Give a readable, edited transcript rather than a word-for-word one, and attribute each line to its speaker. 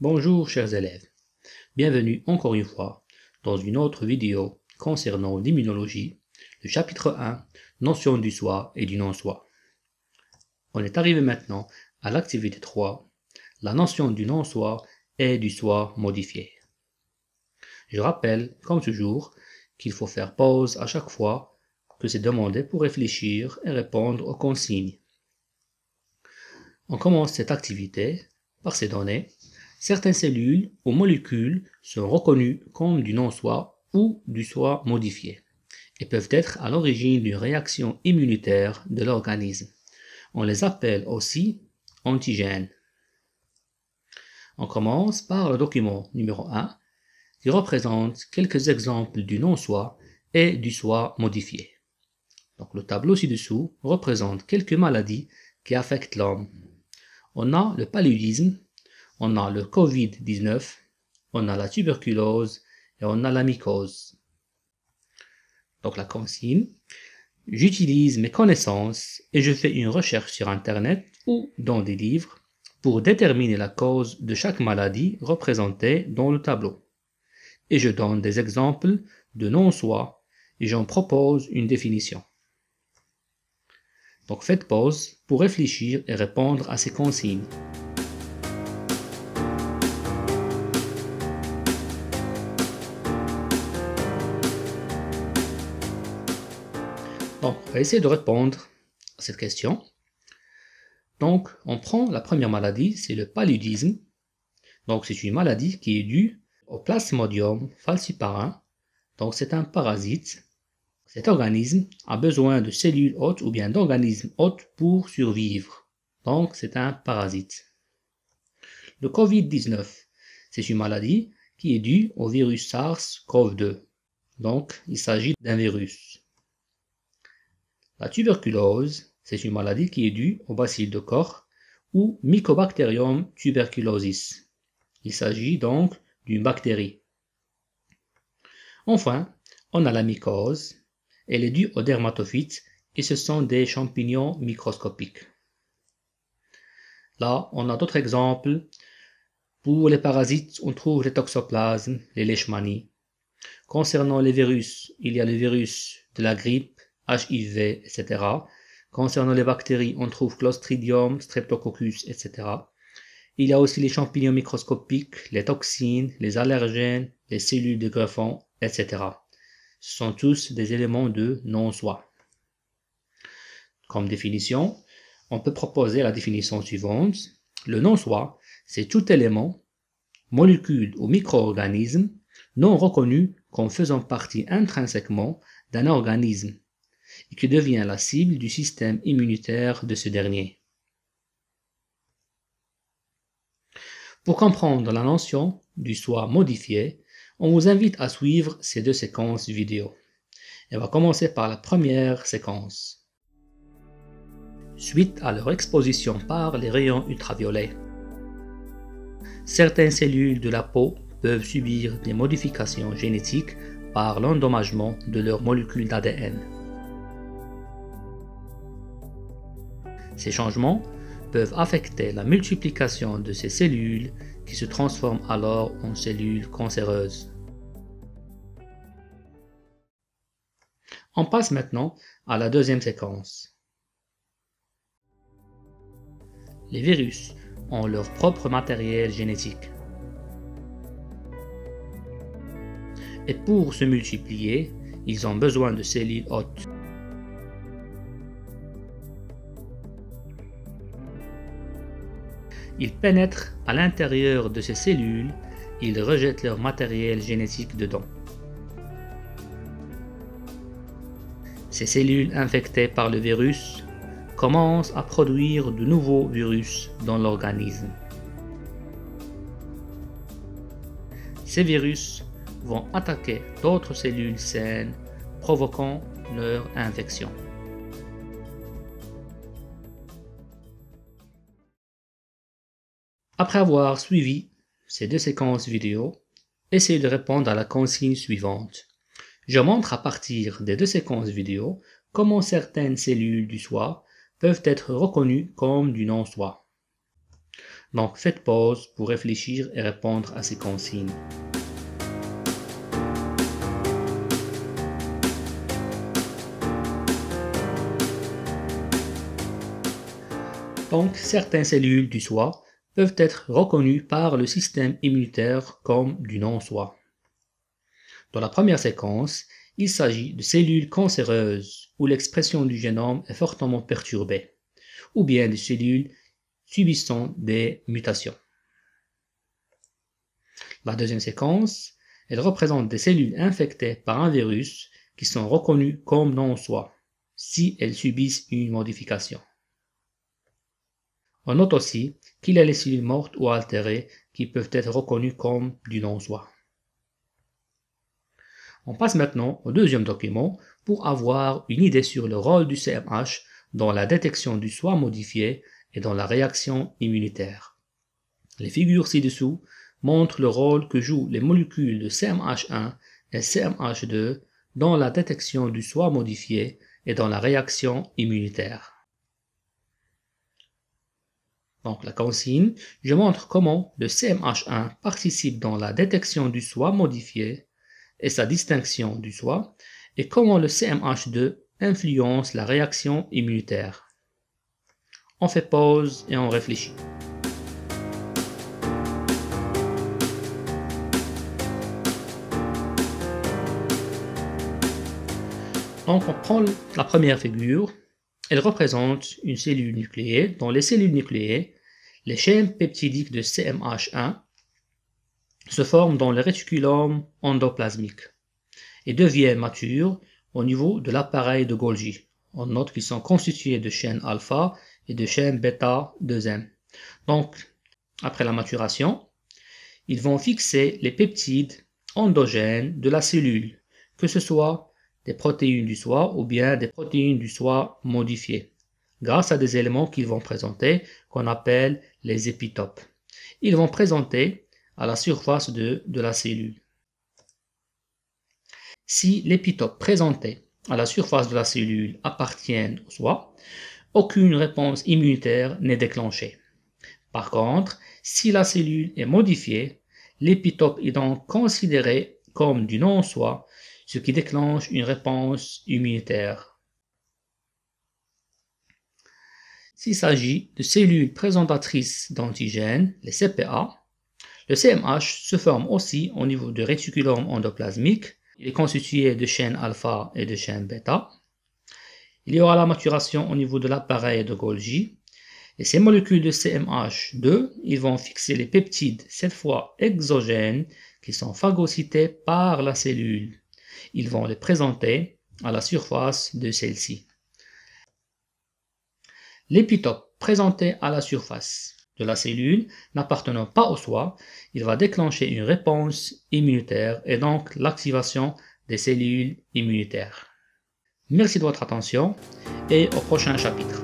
Speaker 1: Bonjour chers élèves, bienvenue encore une fois dans une autre vidéo concernant l'immunologie, le chapitre 1, notion du soi et du non-soi. On est arrivé maintenant à l'activité 3, la notion du non-soi et du soi modifié. Je rappelle, comme toujours, qu'il faut faire pause à chaque fois que c'est demandé pour réfléchir et répondre aux consignes. On commence cette activité par ces données. Certaines cellules ou molécules sont reconnues comme du non-soi ou du soi modifié et peuvent être à l'origine d'une réaction immunitaire de l'organisme. On les appelle aussi antigènes. On commence par le document numéro 1 qui représente quelques exemples du non-soi et du soi modifié. Donc, le tableau ci-dessous représente quelques maladies qui affectent l'homme. On a le paludisme, on a le Covid-19, on a la tuberculose et on a la mycose. Donc la consigne, j'utilise mes connaissances et je fais une recherche sur Internet ou dans des livres pour déterminer la cause de chaque maladie représentée dans le tableau. Et je donne des exemples de non-soi et j'en propose une définition. Donc faites pause pour réfléchir et répondre à ces consignes. Donc, on va essayer de répondre à cette question. Donc, on prend la première maladie, c'est le paludisme. Donc, c'est une maladie qui est due au Plasmodium falciparum. Donc, c'est un parasite. Cet organisme a besoin de cellules hôtes ou bien d'organismes hôtes pour survivre. Donc, c'est un parasite. Le Covid-19, c'est une maladie qui est due au virus SARS-CoV-2. Donc, il s'agit d'un virus. La tuberculose, c'est une maladie qui est due au bacille de Koch ou Mycobacterium tuberculosis. Il s'agit donc d'une bactérie. Enfin, on a la mycose. Elle est due aux dermatophytes et ce sont des champignons microscopiques. Là, on a d'autres exemples. Pour les parasites, on trouve les toxoplasmes, les leishmanies. Concernant les virus, il y a le virus de la grippe, HIV, etc. Concernant les bactéries, on trouve Clostridium, Streptococcus, etc. Il y a aussi les champignons microscopiques, les toxines, les allergènes, les cellules de greffon, etc. Ce sont tous des éléments de non-soi. Comme définition, on peut proposer la définition suivante. Le non-soi, c'est tout élément, molécule ou micro-organisme non reconnu comme faisant partie intrinsèquement d'un organisme et qui devient la cible du système immunitaire de ce dernier. Pour comprendre la notion du soi modifié, on vous invite à suivre ces deux séquences vidéo. On va commencer par la première séquence. Suite à leur exposition par les rayons ultraviolets, certaines cellules de la peau peuvent subir des modifications génétiques par l'endommagement de leurs molécules d'ADN. Ces changements peuvent affecter la multiplication de ces cellules qui se transforment alors en cellules cancéreuses. On passe maintenant à la deuxième séquence. Les virus ont leur propre matériel génétique. Et pour se multiplier, ils ont besoin de cellules hôtes. Ils pénètrent à l'intérieur de ces cellules, ils rejettent leur matériel génétique dedans. Ces cellules infectées par le virus commencent à produire de nouveaux virus dans l'organisme. Ces virus vont attaquer d'autres cellules saines, provoquant leur infection. Après avoir suivi ces deux séquences vidéo, essayez de répondre à la consigne suivante. Je montre à partir des deux séquences vidéo comment certaines cellules du soi peuvent être reconnues comme du non-soi. Donc faites pause pour réfléchir et répondre à ces consignes. Donc certaines cellules du soi peuvent être reconnues par le système immunitaire comme du non-soi. Dans la première séquence, il s'agit de cellules cancéreuses où l'expression du génome est fortement perturbée, ou bien de cellules subissant des mutations. La deuxième séquence, elle représente des cellules infectées par un virus qui sont reconnues comme non-soi, si elles subissent une modification. On note aussi qu'il y a les cellules mortes ou altérées qui peuvent être reconnues comme du non-soi. On passe maintenant au deuxième document pour avoir une idée sur le rôle du CMH dans la détection du soi modifié et dans la réaction immunitaire. Les figures ci-dessous montrent le rôle que jouent les molécules de CMH1 et CMH2 dans la détection du soi modifié et dans la réaction immunitaire. Donc la consigne, je montre comment le CMH1 participe dans la détection du soi modifié et sa distinction du soi, et comment le CMH2 influence la réaction immunitaire. On fait pause et on réfléchit. Donc on prend la première figure, elle représente une cellule nucléée. Dans les cellules nucléées, les chaînes peptidiques de CMH1 se forment dans le réticulum endoplasmique et deviennent matures au niveau de l'appareil de Golgi. On note qu'ils sont constitués de chaînes alpha et de chaînes bêta 2M. Donc, après la maturation, ils vont fixer les peptides endogènes de la cellule, que ce soit des protéines du soi ou bien des protéines du soi modifiées, grâce à des éléments qu'ils vont présenter, qu'on appelle les épitopes. Ils vont présenter à la surface de la cellule. Si l'épitope présenté à la surface de la cellule appartiennent au soi, aucune réponse immunitaire n'est déclenchée. Par contre, si la cellule est modifiée, l'épitope est donc considéré comme du non-soi, ce qui déclenche une réponse immunitaire. S'il s'agit de cellules présentatrices d'antigènes, les CPA, le CMH se forme aussi au niveau du réticulum endoplasmique. Il est constitué de chaînes alpha et de chaînes bêta. Il y aura la maturation au niveau de l'appareil de Golgi. Et ces molécules de CMH2, ils vont fixer les peptides, cette fois exogènes, qui sont phagocytés par la cellule. Ils vont les présenter à la surface de celle-ci. L'épitope présenté à la surface de la cellule n'appartenant pas au soi, il va déclencher une réponse immunitaire et donc l'activation des cellules immunitaires. Merci de votre attention et au prochain chapitre.